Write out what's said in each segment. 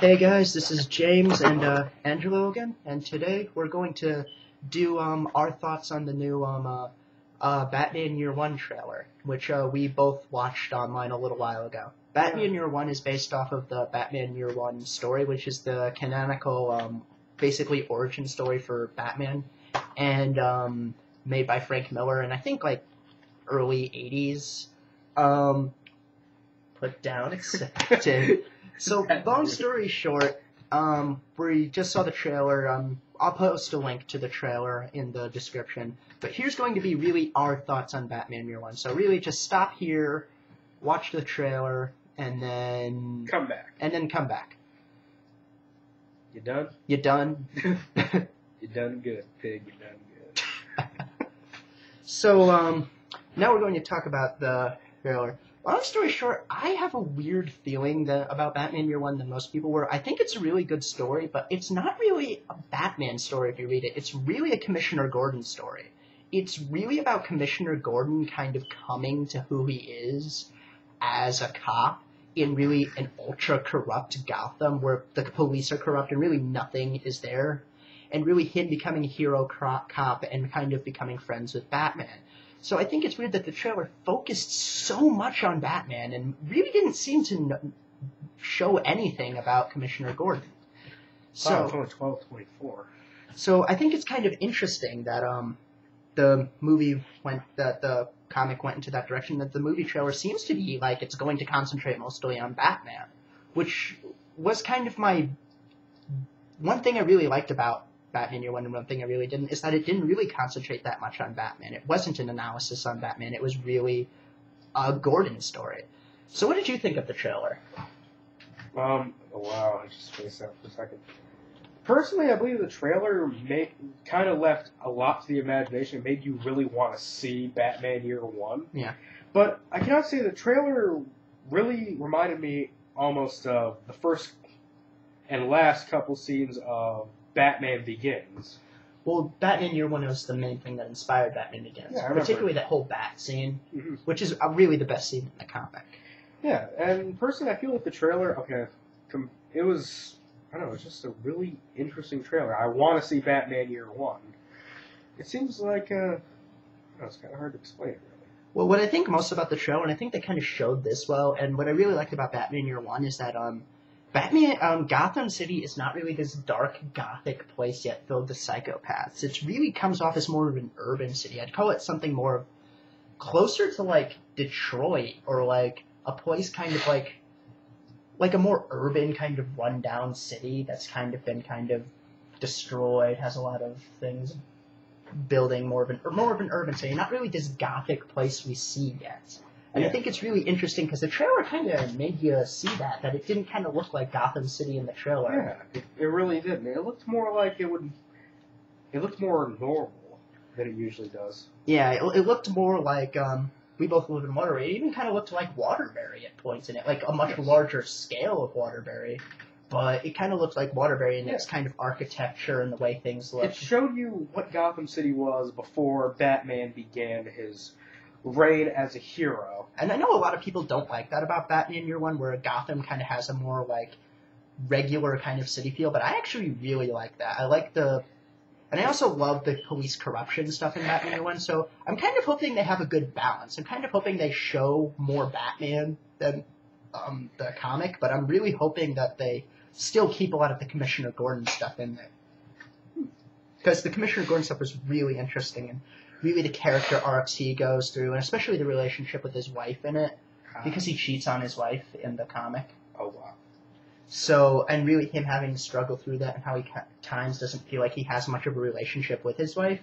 Hey guys, this is James and Angelo again, and today we're going to do our thoughts on the new Batman Year One trailer, which we both watched online a little while ago. Batman Year One is based off of the Batman Year One story, which is the canonical, basically origin story for Batman, and made by Frank Miller, and I think like early '80s. Put down accepted. So, long story short, we just saw the trailer. I'll post a link to the trailer in the description. But here's going to be really our thoughts on Batman Year One. So really just stop here, watch the trailer, and then... Come back. You done? You done? You done good, pig. You done good. So, now we're going to talk about the trailer. Long story short, I have a weird feeling about Batman Year One than most people were. I think it's a really good story, but it's not really a Batman story if you read it. It's really a Commissioner Gordon story. It's really about Commissioner Gordon kind of coming to who he is as a cop in really an ultra-corrupt Gotham where the police are corrupt and really nothing is there. And really him becoming a hero cop and kind of becoming friends with Batman. So I think it's weird that the trailer focused so much on Batman and really didn't seem to show anything about Commissioner Gordon. So it's only 12:24. So I think it's kind of interesting that the comic went into that direction. That the movie trailer seems to be like it's going to concentrate mostly on Batman, which was kind of my one thing I really liked about Batman Year One, and one thing I really didn't, is that it didn't really concentrate that much on Batman. It wasn't an analysis on Batman. It was really a Gordon story. So what did you think of the trailer? Wow, I just spaced out for a second. Personally, I believe the trailer kind of left a lot to the imagination. It made you really want to see Batman Year One. Yeah. But I cannot say the trailer really reminded me almost of the first and last couple scenes of Batman Begins. Well, Batman Year One was the main thing that inspired Batman Begins. Yeah, particularly that whole bat scene, which is really the best scene in the comic. Yeah, and personally, I feel like the trailer, it was, I don't know, it's just a really interesting trailer. I want to see Batman Year One. It seems like, it's kind of hard to explain, really. Well, what I think most about the trailer, and I think they kind of showed this well, and what I really liked about Batman Year One is that, Gotham City is not really this dark, gothic place yet filled with psychopaths. It really comes off as more of an urban city. I'd call it something more closer to, like, Detroit, or, like, a place kind of like a more urban, kind of run-down city that's kind of been kind of destroyed, has a lot of things building more of an urban city. Not really this gothic place we see yet. And I think it's really interesting because the trailer kind of made you see that it didn't kind of look like Gotham City in the trailer. Yeah, it really didn't. It looked more like it looked more normal than it usually does. Yeah, it looked more like, we both live in Waterbury. It even kind of looked like Waterbury at points in it, like a much larger scale of Waterbury. But it kind of looked like Waterbury in its kind of architecture and the way things look. It showed you what Gotham City was before Batman began his reign as a hero. And I know a lot of people don't like that about Batman Year One, where Gotham kind of has a more, like, regular kind of city feel, but I actually really like that. And I also love the police corruption stuff in Batman Year One, so I'm kind of hoping they have a good balance. I'm kind of hoping they show more Batman than the comic, but I'm really hoping that they still keep a lot of the Commissioner Gordon stuff in there. Because the Commissioner Gordon stuff was really interesting, and really the character arcs he goes through, and especially the relationship with his wife in it, because he cheats on his wife in the comic. Oh, wow. So, and really him having to struggle through that, and how he at times doesn't feel like he has much of a relationship with his wife.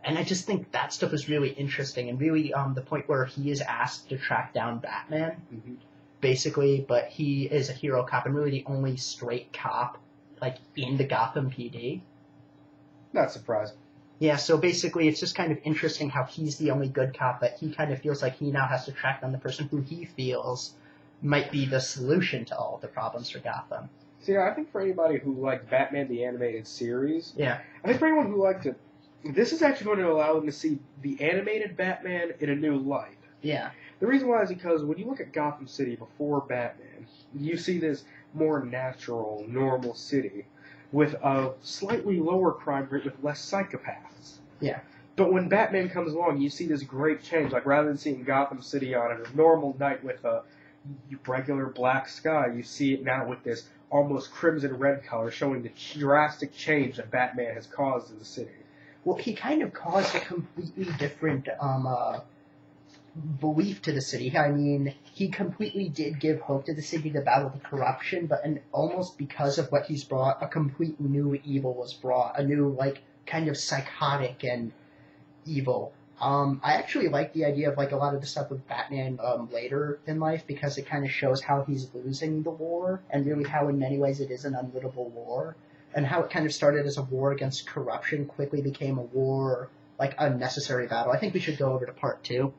And I just think that stuff is really interesting, and really the point where he is asked to track down Batman, basically, but he is a hero cop, and really the only straight cop, like, in the Gotham PD. Not surprising. Yeah, so basically it's just kind of interesting how he's the only good cop, but he kind of feels like he now has to track down the person who he feels might be the solution to all of the problems for Gotham. See, I think for anybody who liked Batman the Animated Series, I think for anyone who liked it, this is actually going to allow them to see the animated Batman in a new light. Yeah. The reason why is because when you look at Gotham City before Batman, you see this more natural, normal city with a slightly lower crime rate with less psychopaths. Yeah. But when Batman comes along, you see this great change. Like, rather than seeing Gotham City on a normal night with a regular black sky, you see it now with this almost crimson red color, showing the drastic change that Batman has caused in the city. Well, he kind of caused a completely different belief to the city. I mean, he completely did give hope to the city to battle the corruption, but almost because of what he's brought, a complete new evil was brought. A new, like, kind of psychotic and evil. I actually like the idea of, like, a lot of the stuff with Batman later in life, because it kind of shows how he's losing the war, and really how in many ways it is an unwinnable war, and how it kind of started as a war against corruption, quickly became a war, like a necessary battle. I think we should go over to part 2.